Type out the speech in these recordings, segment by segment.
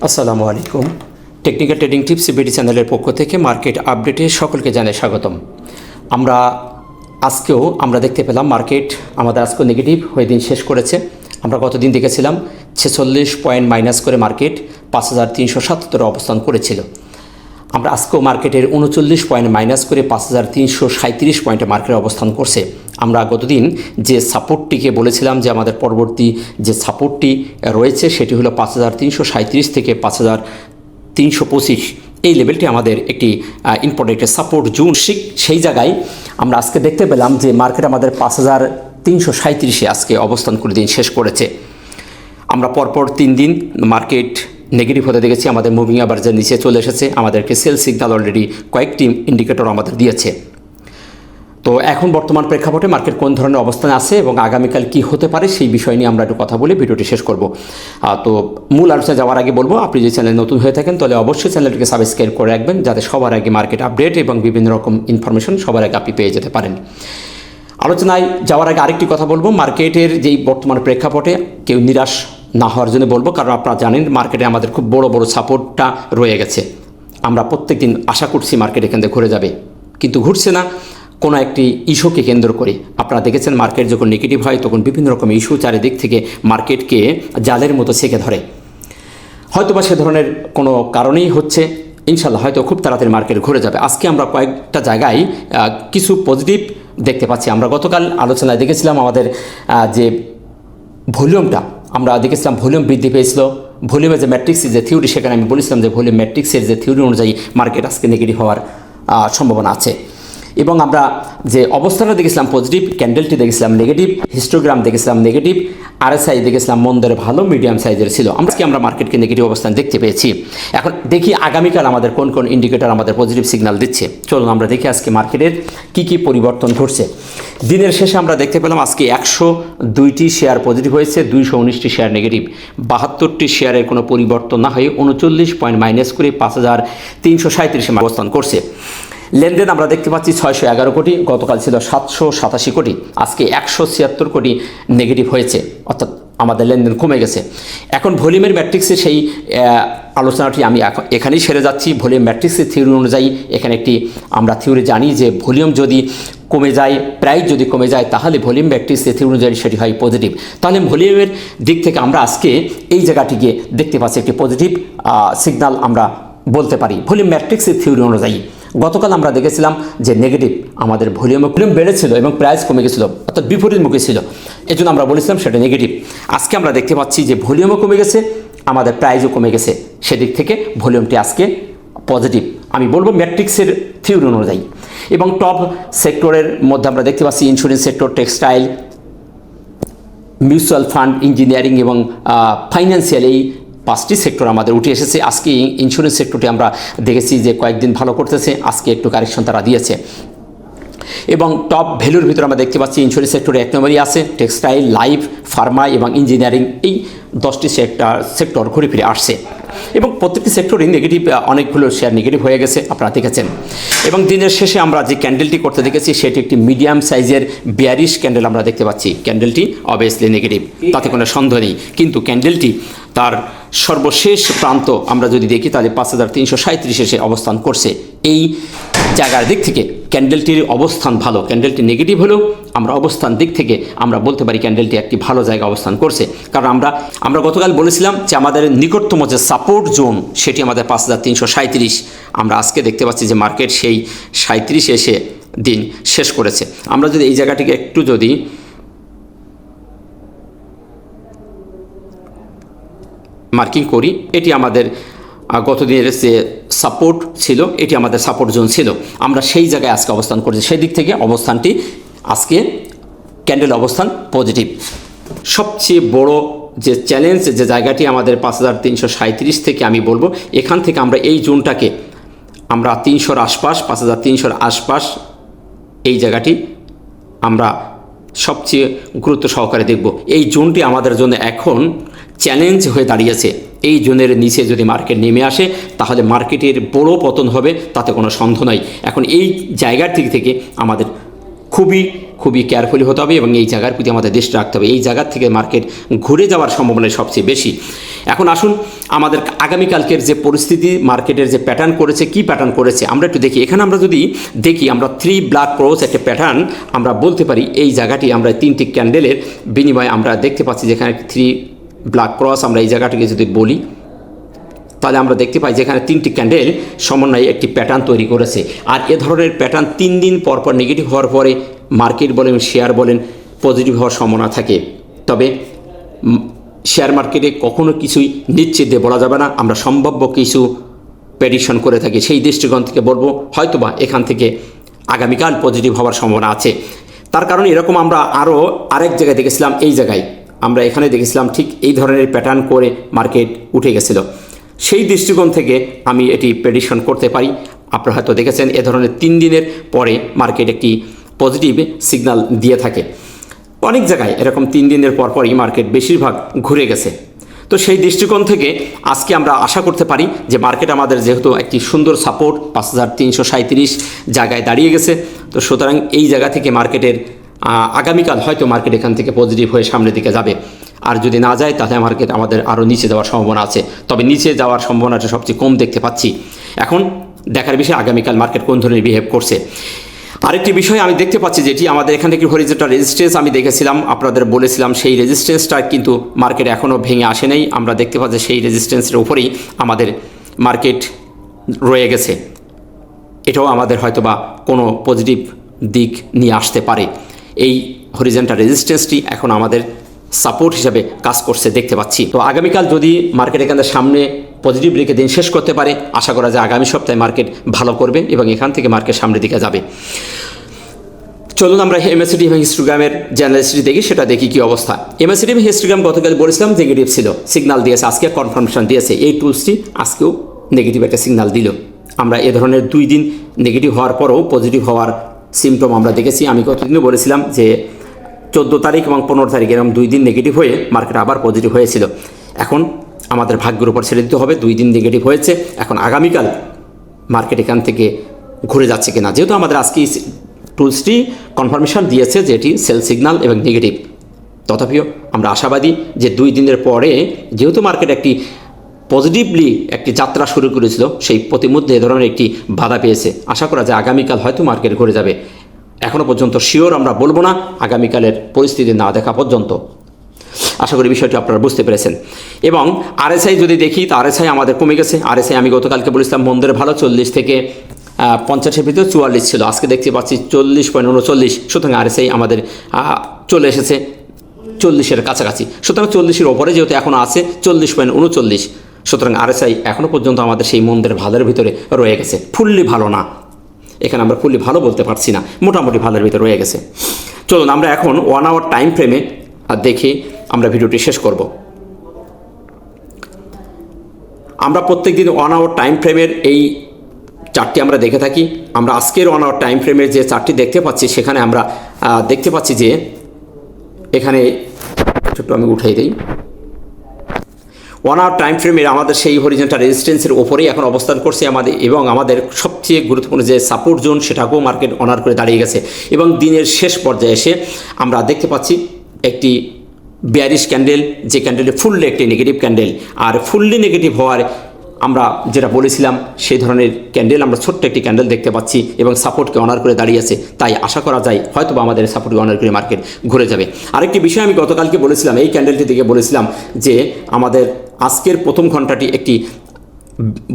আসসালামু আলাইকুম। Technical trading tips BD চ্যানেলের পক্ষ থেকে মার্কেট আপডেটে সকলকে জানাই স্বাগতম। আমরা দেখতে পেলাম মার্কেট আমাদের আজকেও নেগেটিভ হয়ে দিন শেষ করেছে। আমরা গতদিন দেখেছিলাম 46 পয়েন্ট মাইনাস করে মার্কেট 5377 অবস্থান করেছিল। আমরা আজকেও মার্কেটের 39 পয়েন্ট মাইনাস করে 5337 পয়েন্টে মার্কেটের অবস্থান করছে। আমরা গতদিন যে সাপোর্টটিকে বলেছিলাম যে আমাদের পরবর্তী যে সাপোর্টটি রয়েছে সেটি হলো 5337 থেকে 5325, এই লেভেলটি আমাদের একটি ইম্পর্টেন্ট সাপোর্ট জোন। সেই জায়গায় আমরা আজকে দেখতে পেলাম যে মার্কেট আমাদের 5337 আজকে অবস্থান করে দিন শেষ করেছে। আমরা পরপর 3 দিন মার্কেট নেগেটিভ হতে দেখেছি। আমাদের মুভিং অ্যাভারেজের নিচে চলে এসেছে, আমাদেরকে সেল সিগন্যাল অলরেডি কয়েকটি ইন্ডিকেটর আমাদের দিয়েছে। তো এখন বর্তমান প্রেক্ষাপটে মার্কেট কোন ধরনের অবস্থানে আছে এবং আগামীকাল কি হতে পারে সেই বিষয় নিয়ে আমরা একটু কথা বলে ভিডিওটি শেষ করব। তো মূল আলোচনা যাওয়ার আগে বলবো, আপনি যদি চ্যানেল নতুন হয়ে থাকেন তাহলে অবশ্যই চ্যানেলটিকে সাবস্ক্রাইব করে রাখবেন, যাতে সবার আগে মার্কেট আপডেট এবং বিভিন্ন রকম ইনফরমেশন সবার আগে আপনি পেয়ে যেতে পারেন। আলোচনায় যাওয়ার আগে আরেকটি কথা বলবো, মার্কেটের যেই বর্তমান প্রেক্ষাপটে কেউ নিরাশ না হওয়ার জন্য বলবো, কারণ আপনারা জানেন মার্কেটে আমাদের খুব বড় বড় সাপোর্টটা রয়ে গেছে। আমরা প্রত্যেক দিন আশা করছি মার্কেট এখান থেকে ঘুরে যাবে, কিন্তু ঘুরছে না। কোনো একটি ইস্যুকে কেন্দ্র করে আপনারা দেখেছেন মার্কেট যখন নেগেটিভ হয় তখন বিভিন্ন রকম ইস্যু চারিদিক থেকে মার্কেটকে জালের মতো ছেঁকে ধরে। হয়তোবা সে ধরনের কোনো কারণেই হচ্ছে, ইনশাল্লাহ হয়তো খুব তাড়াতাড়ি মার্কেট ঘুরে যাবে। আজকে আমরা কয়েকটা জায়গায় কিছু পজিটিভ দেখতে পাচ্ছি। আমরা গতকাল আলোচনায় দেখেছিলাম আমাদের যে ভলিউমটা, আমরা দেখেছিলাম ভলিউম বৃদ্ধি পেয়েছিল। ভলিউমের যে ম্যাট্রিক্সের যে থিওরি, সেখানে আমি বলেছিলাম যে ভলিউম ম্যাট্রিক্সের যে থিওরি অনুযায়ী মার্কেট আজকে নেগেটিভ হওয়ার সম্ভাবনা আছে। এবং আমরা যে অবস্থানটা দেখেছিলাম পজিটিভ, ক্যান্ডেলটি দেখেছিলাম নেগেটিভ, হিস্টোগ্রাম দেখেছিলাম নেগেটিভ, RSI দেখেছিলাম মন্দের ভালো মিডিয়াম সাইজের ছিল। আমরা মার্কেটকে নেগেটিভ অবস্থান দেখতে পেয়েছি। এখন দেখি আগামীকাল আমাদের কোন কোন ইন্ডিকেটর আমাদের পজিটিভ সিগন্যাল দিচ্ছে। চলুন আমরা দেখি আজকে মার্কেটের কি পরিবর্তন ঘটছে। দিনের শেষে আমরা দেখতে পেলাম আজকে 102টি শেয়ার পজিটিভ হয়েছে, 219টি শেয়ার নেগেটিভ। 72টি শেয়ারের কোনো পরিবর্তন না হয়ে 39 পয়েন্ট মাইনাস করে 5337 অবস্থান করছে। লেনদেন আমরা দেখতে পাচ্ছি 611 কোটি, গতকাল ছিল 787 কোটি, আজকে 176 কোটি নেগেটিভ হয়েছে, অর্থাৎ আমাদের লেনদেন কমে গেছে। এখন ভলিউমের ম্যাট্রিক্সে সেই আলোচনাটি আমি এখানেই সেরে যাচ্ছি। ভলিউম ম্যাট্রিক্সের থিওরি অনুযায়ী এখানে একটি আমরা থিওরি জানি যে ভলিউম যদি কমে যায়, প্রাইস যদি কমে যায়, তাহলে ভলিউম ম্যাট্রিক্সের থিওরি অনুযায়ী সেটি হয় পজিটিভ। তাহলে ভলিউমের দিক থেকে আমরা আজকে এই জায়গাটিকে দেখতে পাচ্ছি একটি পজিটিভ সিগন্যাল আমরা বলতে পারি ভলিউম ম্যাট্রিক্সের থিওরি অনুযায়ী। গতকাল আমরা দেখেছিলাম যে নেগেটিভ, আমাদের ভলিউম বেড়েছিল এবং প্রাইস কমে গেছিলো, অর্থাৎ বিপরীতমুখী ছিল, এই জন্য আমরা বলেছিলাম সেটা নেগেটিভ। আজকে আমরা দেখতে পাচ্ছি যে ভলিউমও কমে গেছে, আমাদের প্রাইসও কমে গেছে, সেদিক থেকে ভলিউমটি আজকে পজিটিভ আমি বলবো ম্যাট্রিক্সের থিওরি অনুযায়ী। এবং টপ সেক্টরের মধ্যে আমরা দেখতে পাচ্ছি insurance sector, textile, mutual fund, engineering এবং ফাইন্যান্সিয়াল, এই 5টি সেক্টর আমাদের উঠে এসেছে। আজকে ইন্স্যুরেন্স সেক্টরটি আমরা দেখেছি যে কয়েকদিন ভালো করতেছে, আজকে একটু কারেকশন তারা দিয়েছে। এবং টপ ভ্যালুর ভিতরে আমরা দেখতে পাচ্ছি ইন্স্যুরেন্স সেক্টরে 1 নম্বরই আছে, টেক্সটাইল, লাইফ, ফার্মা এবং ইঞ্জিনিয়ারিং, এই 10টি সেক্টর ঘুরে ফিরে আসছে। এবং প্রত্যেকটি সেক্টরই নেগেটিভ, অনেকগুলো শেয়ার নেগেটিভ হয়ে গেছে আপনারা দেখেছেন। এবং দিনের শেষে আমরা যে ক্যান্ডেলটি করতে দেখেছি সেটি একটি মিডিয়াম সাইজের বেয়ারিশ ক্যান্ডেল আমরা দেখতে পাচ্ছি। ক্যান্ডেলটি অবভিয়াসলি নেগেটিভ, তাতে কোনো সন্দেহ নেই, কিন্তু ক্যান্ডেলটি তার সর্বশেষ প্রান্ত আমরা যদি দেখি তাহলে 5337 এসে অবস্থান করছে। এই জায়গার দিক থেকে ক্যান্ডেলটির অবস্থান ভালো। ক্যান্ডেলটি নেগেটিভ হলেও আমরা অবস্থান দিক থেকে আমরা বলতে পারি ক্যান্ডেলটি একটি ভালো জায়গায় অবস্থান করছে। কারণ আমরা গতকাল বলেছিলাম যে আমাদের নিকটতম যে সাপোর্ট জোন সেটি আমাদের 5337। আমরা আজকে দেখতে পাচ্ছি যে মার্কেট সেই 37 এসে দিন শেষ করেছে। আমরা যদি এই জায়গাটিকে একটু যদি মার্কিং করি, এটি আমাদের গতদিনের যে সাপোর্ট ছিল, এটি আমাদের সাপোর্ট জোন ছিল। আমরা সেই জায়গায় আজকে অবস্থান করছি, সেই দিক থেকে অবস্থানটি আজকে ক্যান্ডেল অবস্থান পজিটিভ। সবচেয়ে বড় যে চ্যালেঞ্জ যে জায়গাটি আমাদের 5337 থেকে আমি বলবো, এখান থেকে আমরা এই জোনটাকে আমরা 300-র আশপাশ, 5300-র আশপাশ, এই জায়গাটি আমরা সবচেয়ে গুরুত্ব সহকারে দেখব। এই জোনটি আমাদের জন্য এখন চ্যালেঞ্জ হয়ে দাঁড়িয়েছে। এই জোনের নিচে যদি মার্কেট নেমে আসে তাহলে মার্কেটের বড় পতন হবে, তাতে কোনো সন্দেহ নাই। এখন এই জায়গার দিক থেকে আমাদের খুবই কেয়ারফুলি হতে হবে এবং এই জায়গার প্রতি আমাদের দৃষ্টি রাখতে হবে। এই জায়গার থেকে মার্কেট ঘুরে যাওয়ার সম্ভাবনা সবচেয়ে বেশি। এখন আসুন আমাদের আগামীকালকের যে পরিস্থিতি, মার্কেটের যে প্যাটার্ন করেছে, কি প্যাটার্ন করেছে আমরা একটু দেখি। এখানে আমরা যদি দেখি, আমরা 3 ব্ল্যাক ক্রস একটা প্যাটার্ন আমরা বলতে পারি। এই জায়গাটি আমরা 3টি ক্যান্ডেলের বিনিময়ে আমরা দেখতে পাচ্ছি যেখানে 3 ব্ল্যাক ক্রস, আমরা এই জায়গাটিকে যদি বলি তাহলে আমরা দেখতে পাই যেখানে 3টি ক্যান্ডেল সমন্বয়ে একটি প্যাটার্ন তৈরি করেছে। আর এ ধরনের প্যাটার্ন 3 দিন পর পর নেগেটিভ হওয়ার পরে মার্কেট বলেন, শেয়ার বলেন, পজিটিভ হওয়ার সম্ভাবনা থাকে। তবে শেয়ার মার্কেটে কখনো কিছুই নিশ্চিত দিয়ে বলা যাবে না, আমরা সম্ভাব্য কিছু প্রেডিকশন করে থাকি। সেই দৃষ্টিকোণ থেকে বলবো হয়তোবা এখান থেকে আগামীকাল পজিটিভ হওয়ার সম্ভাবনা আছে। তার কারণ এরকম আমরা আরও আরেক জায়গায় দেখেছিলাম, এই জায়গায় আমরা এখানে দেখেছিলাম ঠিক এই ধরনের প্যাটার্ন করে মার্কেট উঠে গেছিল। সেই দৃষ্টিকোণ থেকে আমি এটি প্রেডিকশন করতে পারি। আপনারা হয়তো দেখেছেন এ ধরনের 3 দিনের পরে মার্কেট একটি পজিটিভ সিগন্যাল দিয়ে থাকে। অনেক জায়গায় এরকম 3 দিনের পরপরই মার্কেট বেশিরভাগ ঘুরে গেছে। তো সেই দৃষ্টিকোণ থেকে আজকে আমরা আশা করতে পারি যে মার্কেট আমাদের যেহেতু একটি সুন্দর সাপোর্ট 5337 জায়গায় দাঁড়িয়ে গেছে, তো সুতরাং এই জায়গা থেকে মার্কেটের আগামীকাল হয়তো মার্কেট এখান থেকে পজিটিভ হয়ে সামনের দিকে যাবে। আর যদি না যায় তাহলে মার্কেট আমাদের আরও নিচে যাওয়ার সম্ভাবনা আছে। তবে নিচে যাওয়ার সম্ভাবনাটা সবচেয়ে কম দেখতে পাচ্ছি। এখন দেখার বিষয় আগামীকাল মার্কেট কোন ধরনের বিহেভ করছে। আরেকটি বিষয় আমি দেখতে পাচ্ছি যেটি আমাদের এখান থেকে হরিজন্টাল রেজিস্ট্যান্স আমি দেখেছিলাম, আপনাদের বলেছিলাম সেই রেজিস্ট্যান্সটা কিন্তু মার্কেট এখনও ভেঙে আসে নাই। আমরা দেখতে পাচ্ছি সেই রেজিস্ট্যান্সের উপরেই আমাদের মার্কেট রয়ে গেছে। এটাও আমাদের হয়তোবা কোনো পজিটিভ দিক নিয়ে আসতে পারে। এই হরিজন্টাল রেজিস্ট্যান্সটি এখন আমাদের সাপোর্ট হিসাবে কাজ করছে দেখতে পাচ্ছি। তো আগামীকাল যদি মার্কেট এখানে সামনে পজিটিভ রেখে দিন শেষ করতে পারে, আশা করা যায় আগামী সপ্তাহে মার্কেট ভালো করবে এবং এখান থেকে মার্কেট সামনের দিকে যাবে। চলুন আমরা এমএসিডি এবং হিস্টোগ্রামের জার্নালিস্টটি দেখি, সেটা দেখি কি অবস্থা। এমএসিডি এবং হিস্টোগ্রাম গতকাল বলেছিলাম নেগেটিভ ছিল, সিগন্যাল দিয়েছে, আজকে কনফার্মেশন দিয়েছে। এই টুলসটি আজকেও নেগেটিভ একটা সিগন্যাল দিল। আমরা এ ধরনের 2 দিন নেগেটিভ হওয়ার পরেও পজিটিভ হওয়ার সিমটম আমরা দেখেছি। আমি গতদিনও বলেছিলাম যে 14 তারিখ এবং 15 তারিখ এরকম 2 দিন নেগেটিভ হয়ে মার্কেট আবার পজিটিভ হয়েছিল। এখন আমাদের ভাগ্যের উপর ছেড়ে দিতে হবে, 2 দিন নেগেটিভ হয়েছে। এখন আগামীকাল মার্কেট এখান থেকে ঘুরে যাচ্ছে কিনা, যেহেতু আমাদের আজকে টুলসটি কনফার্মেশন দিয়েছে যে এটি সেল সিগন্যাল এবং নেগেটিভ, তথাপিও আমরা আশাবাদী যে 2 দিনের পরে যেহেতু মার্কেট একটি পজিটিভলি একটি যাত্রা শুরু করেছিল, সেই প্রতিমধ্যে এ ধরনের একটি বাধা পেয়েছে। আশা করা যায় আগামীকাল হয়তো মার্কেট ঘুরে যাবে। এখনও পর্যন্ত শিওর আমরা বলবো না আগামীকালের পরিস্থিতি না দেখা পর্যন্ত। আশা করি বিষয়টি আপনারা বুঝতে পেরেছেন। এবং আরএসআই যদি দেখি, তো আরএসআই আমাদের কমে গেছে। আরএসআই আমি গতকালকে বলেছিলাম মন্দের ভালো 40 থেকে 50-এর ভিতরে 44 ছিল, আজকে দেখতে পাচ্ছি 40.39। সুতরাং আরএসআই আমাদের চলে এসেছে 40-এর কাছাকাছি। সুতরাং 40-এর ওপরে যেহেতু এখনও আছে 40.39, সুতরাং আরএসআই এখনও পর্যন্ত আমাদের সেই মন্দের ভালোর ভিতরে রয়ে গেছে। ফুললি ভালো না, এখানে আমরা ফুললি ভালো বলতে পারছি না, মোটামুটি ভালোর ভিতরে রয়ে গেছে। চলুন আমরা এখন 1 আওয়ার টাইম ফ্রেমে দেখে আমরা ভিডিওটি শেষ করব। আমরা প্রত্যেকদিন 1 আওয়ার টাইম ফ্রেমের এই চার্টটি আমরা দেখে থাকি। আমরা আজকের 1 আওয়ার টাইম ফ্রেমের যে চার্টটি দেখতে পাচ্ছি, সেখানে আমরা দেখতে পাচ্ছি যে এখানে ছোট্ট আমি উঠাই দিই। 1 আওয়ার টাইম ফ্রেমের আমাদের সেই হরিজন্টাল রেজিস্ট্যান্সের ওপরেই এখন অবস্থান করছে আমাদের, এবং আমাদের সবচেয়ে গুরুত্বপূর্ণ যে সাপোর্ট জোন সেটাকেও মার্কেট অনার করে দাঁড়িয়ে গেছে। এবং দিনের শেষ পর্যায়ে এসে আমরা দেখতে পাচ্ছি একটি বেয়ারিশ ক্যান্ডেল, যে ক্যান্ডেলে ফুললি একটি নেগেটিভ ক্যান্ডেল। আর ফুললি নেগেটিভ হওয়ার আমরা যেটা বলেছিলাম সেই ধরনের ক্যান্ডেল আমরা ছোট্ট একটি ক্যান্ডেল দেখতে পাচ্ছি এবং সাপোর্টকে অনার করে দাঁড়িয়ে আছে। তাই আশা করা যায় হয়তো আমাদের সাপোর্টকে অনার করে মার্কেট ঘুরে যাবে। আরেকটি বিষয় আমি গতকালকে বলেছিলাম, এই ক্যান্ডেলটি থেকে বলেছিলাম যে আমাদের আজকের প্রথম ঘন্টাটি একটি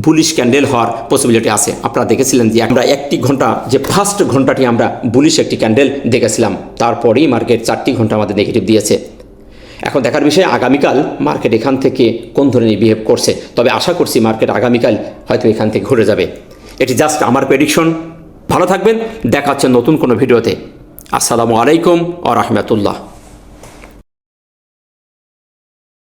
বুলিশ ক্যান্ডেল হওয়ার পসিবিলিটি আছে। আপনারা দেখেছিলেন যে আমরা 1 ঘন্টা, যে ফার্স্ট ঘন্টাটি আমরা বুলিশ একটি ক্যান্ডেল দেখেছিলাম, তারপরেই মার্কেট 4 ঘন্টা আমাদের নেগেটিভ দিয়েছে। এখন দেখার বিষয় আগামীকাল মার্কেট এখান থেকে কোন ধরনের বিহেভ করছে। তবে আশা করছি মার্কেট আগামীকাল হয়তো এখান থেকে ঘুরে যাবে। এটি জাস্ট আমার প্রেডিকশন। ভালো থাকবেন, দেখা হচ্ছে নতুন কোনো ভিডিওতে। আসসালামু আলাইকুম ওয়া রাহমাতুল্লাহ।